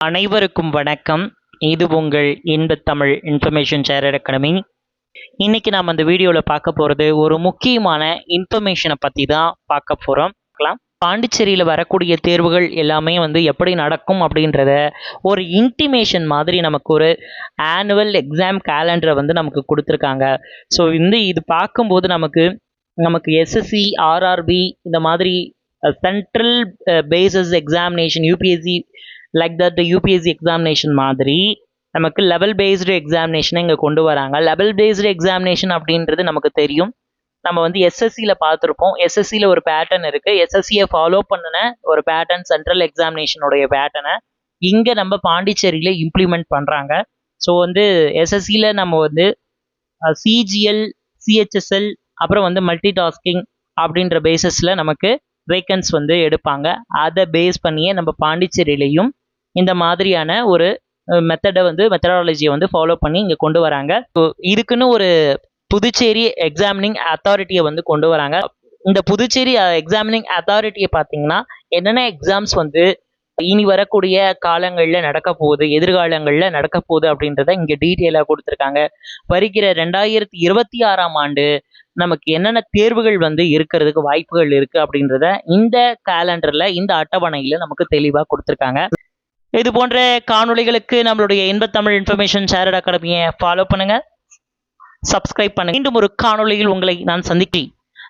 அனைவருக்கும் வணக்கம். இது உங்கள் இன்பத் தமிழ் இன்ஃபர்மேஷன் ஷேரர் அகாடமி. இன்னைக்கு நாம் அந்த வீடியோவில் பார்க்க போகிறது ஒரு முக்கியமான இன்ஃபர்மேஷனை பற்றி தான் பார்க்க போகிறோம். பாண்டிச்சேரியில் வரக்கூடிய தேர்வுகள் எல்லாமே எப்படி நடக்கும் அப்படின்றத ஒரு இன்டிமேஷன் மாதிரி நமக்கு ஒரு ஆனுவல் எக்ஸாம் கேலண்டரை நமக்கு கொடுத்துருக்காங்க. ஸோ இது பார்க்கும்போது நமக்கு எஸ்எஸ்சி, ஆர்ஆர்பி இந்த மாதிரி central bases examination UPSC like that UPSC examination மாதிரி நமக்கு லெவல் பேஸ்டு எக்ஸாமினேஷனை இங்கே கொண்டு வராங்க. லெவல் பேஸ்டு எக்ஸாமினேஷன் அப்படின்றது நமக்கு தெரியும். நம்ம எஸ்எஸ்சியில் பார்த்துருப்போம். எஸ்எஸ்சியில் ஒரு பேட்டர்ன் இருக்குது. எஸ்எஸ்சியை ஃபாலோ பண்ணின ஒரு பேட்டர்ன் சென்ட்ரல் எக்ஸாமினேஷனுடைய பேட்டர்னை இங்கே நம்ம பாண்டிச்சேரியில் இம்ப்ளிமெண்ட் பண்ணுறாங்க. ஸோ எஸ்எஸ்சியில் நம்ம சிஜிஎல், சிஹெச்எஸ்எல் அப்புறம் மல்டி டாஸ்கிங் அப்படின்ற பேசிஸில் நமக்கு வேக்கன்ஸ் எடுப்பாங்க. அதை பேஸ் பண்ணியே நம்ம பாண்டிச்சேரியிலையும் இந்த மாதிரியான ஒரு மெத்தடாலஜியை ஃபாலோ பண்ணி இங்கே கொண்டு வராங்க. இதுக்குன்னு ஒரு புதுச்சேரி எக்ஸாமினிங் அத்தாரிட்டியை கொண்டு வராங்க. இந்த புதுச்சேரி எக்ஸாமினிங் அத்தாரிட்டியை பார்த்தீங்கன்னா என்னென்ன எக்ஸாம்ஸ் இனி வரக்கூடிய காலங்களில் நடக்க போகுது, எதிர்காலங்களில் நடக்க போகுது அப்படின்றத இங்கே டீட்டெயிலாக கொடுத்துருக்காங்க. வருகிற 2026ஆம் ஆண்டு நமக்கு என்னென்ன தேர்வுகள் இருக்கிறதுக்கு வாய்ப்புகள் இருக்குது அப்படின்றத இந்த கேலண்டரில், இந்த அட்டவணையில் நமக்கு தெளிவாக கொடுத்துருக்காங்க. இது போன்ற காணொளிகளுக்கு நம்மளுடைய இன்பத் தமிழ் இன்ஃபர்மேஷன் ஷேரர் அகாடமியை ஃபாலோ பண்ணுங்கள், சப்ஸ்கிரைப் பண்ணுங்கள். மீண்டும் ஒரு காணொளியில் உங்களை நான் சந்திக்கிறேன்.